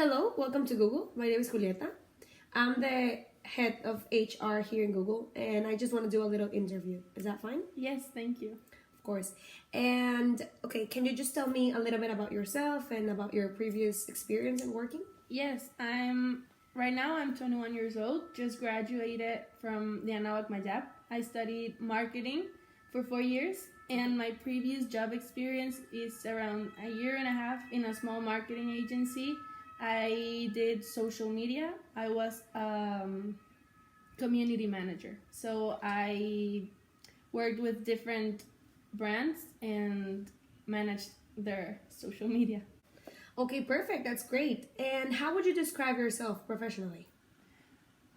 Hello, welcome to Google. My name is Julieta. I'm the head of HR here in Google, and I just want to do a little interview. Is that fine? Yes, thank you. Of course. And okay, can you just tell me a little bit about yourself and about your previous experience in working? Yes, right now I'm 21 years old, just graduated from the Anáhuac Mayap. I studied marketing for 4 years, and my previous job experience is around a year and a half in a small marketing agency. I did social media. I was community manager. So I worked with different brands and managed their social media. Okay, perfect. That's great. And how would you describe yourself professionally?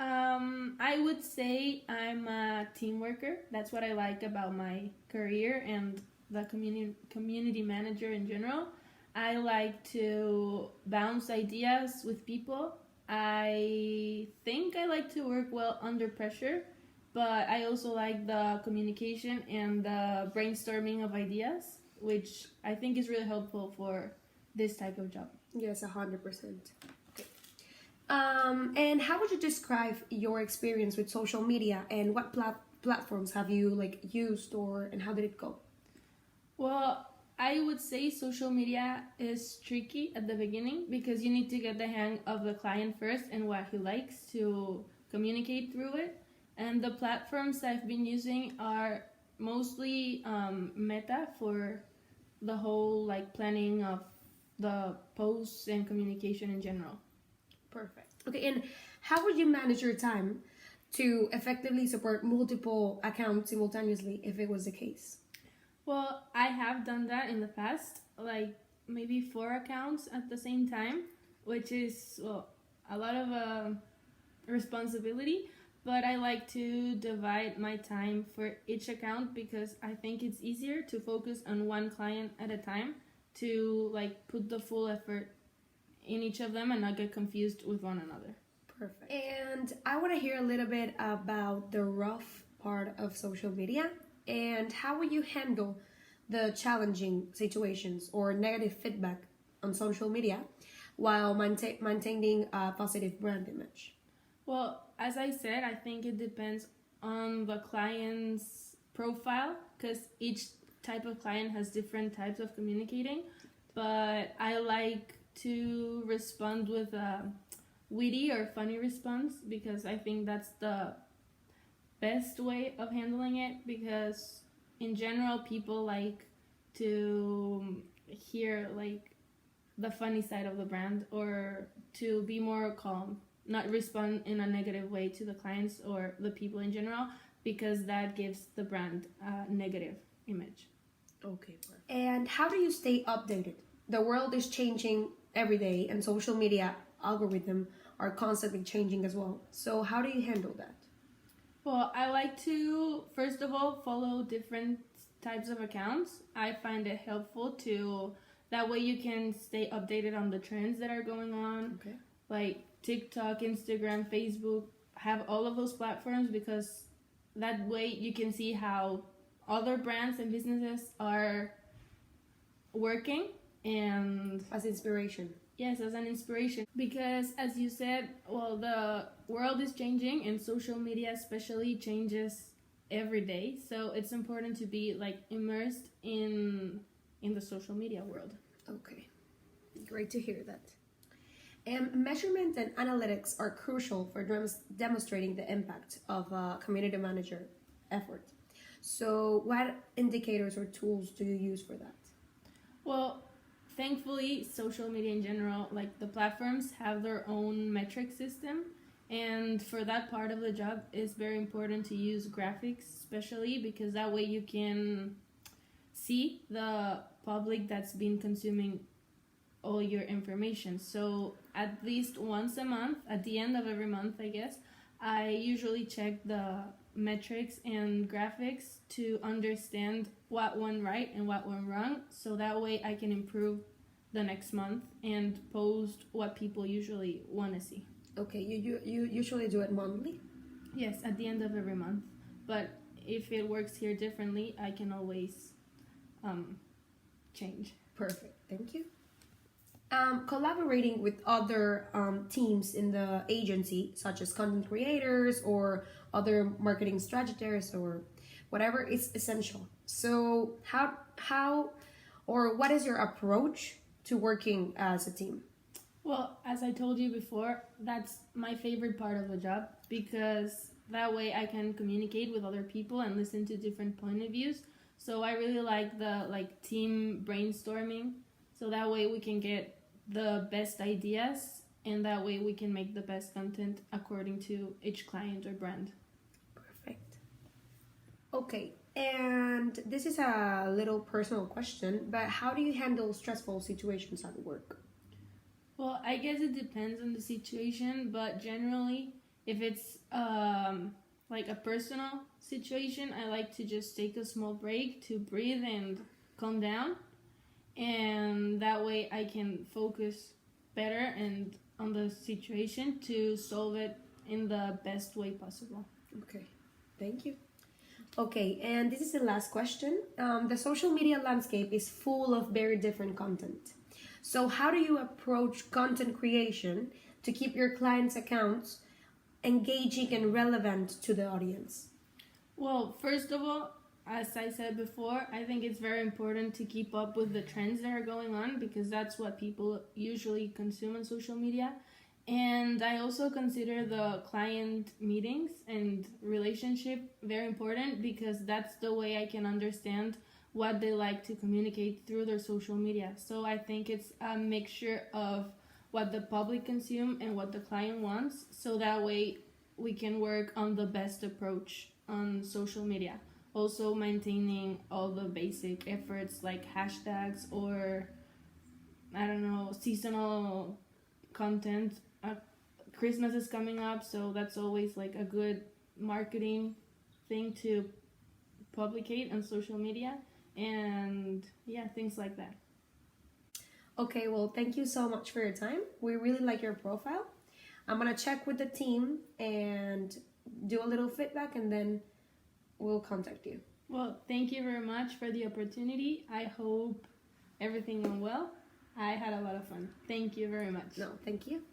I would say I'm a team worker. That's what I like about my career and the community manager in general. I like to bounce ideas with people. I think I like to work well under pressure, but I also like the communication and the brainstorming of ideas, which I think is really helpful for this type of job. Yes, 100%. Okay. And how would you describe your experience with social media and what platforms have you used and how did it go? Well, I would say social media is tricky at the beginning because you need to get the hang of the client first and what he likes to communicate through it. And the platforms I've been using are mostly Meta for the whole planning of the posts and communication in general. Perfect. Okay, and how would you manage your time to effectively support multiple accounts simultaneously if it was the case? Well, I have done that in the past, like maybe 4 accounts at the same time, which is a lot of responsibility, but I like to divide my time for each account because I think it's easier to focus on one client at a time to put the full effort in each of them and not get confused with one another. Perfect. And I want to hear a little bit about the rough part of social media and how will you handle the challenging situations or negative feedback on social media while maintaining a positive brand image? Well, as I said, I think it depends on the client's profile because each type of client has different types of communicating, but I like to respond with a witty or funny response because I think that's the best way of handling it, because in general people like to hear the funny side of the brand or to be more calm, not respond in a negative way to the clients or the people in general, because that gives the brand a negative image. Okay, perfect. And how do you stay updated? The world is changing every day and social media algorithms are constantly changing as well. So how do you handle that? Well, I like to, first of all, follow different types of accounts. I find it helpful that way you can stay updated on the trends that are going on. Okay. Like TikTok, Instagram, Facebook, have all of those platforms because that way you can see how other brands and businesses are working and as inspiration. Yes, as an inspiration. Because as you said, the world is changing and social media especially changes every day. So it's important to be immersed in the social media world. Okay, great to hear that. And measurement and analytics are crucial for demonstrating the impact of a community manager effort. So what indicators or tools do you use for that? Well, thankfully, social media in general, the platforms have their own metric system. And for that part of the job, it's very important to use graphics, especially because that way you can see the public that's been consuming all your information. So at least once a month, at the end of every month, I guess, I usually check the metrics and graphics to understand what went right and what went wrong, so that way I can improve the next month and post what people usually want to see. Okay, you usually do it monthly? Yes, at the end of every month. But if it works here differently, I can always change. Perfect, thank you. Collaborating with other teams in the agency, such as content creators or other marketing strategists or whatever, is essential. So how or what is your approach to working as a team? Well, as I told you before, that's my favorite part of the job because that way I can communicate with other people and listen to different point of views. So I really like the team brainstorming. So that way we can get the best ideas and that way we can make the best content according to each client or brand. Perfect. Okay, and this is a little personal question, but how do you handle stressful situations at work? Well, I guess it depends on the situation, but generally, if it's like a personal situation, I like to just take a small break to breathe and calm down, and that way I can focus better and on the situation to solve it in the best way possible. Okay, thank you. Okay, and this is the last question. The social media landscape is full of very different content. So, how do you approach content creation to keep your clients' accounts engaging and relevant to the audience? Well, first of all, as I said before, I think it's very important to keep up with the trends that are going on because that's what people usually consume on social media. And I also consider the client meetings and relationship very important because that's the way I can understand what they like to communicate through their social media. So I think it's a mixture of what the public consume and what the client wants. So that way we can work on the best approach on social media. Also maintaining all the basic efforts like hashtags or, I don't know, seasonal content. Christmas is coming up, so that's always like a good marketing thing to publicate on social media. And yeah, things like that. Okay, well, thank you so much for your time. We really like your profile. I'm gonna check with the team and do a little feedback and then we'll contact you. Well, thank you very much for the opportunity. I hope everything went well. I had a lot of fun. Thank you very much. No, thank you.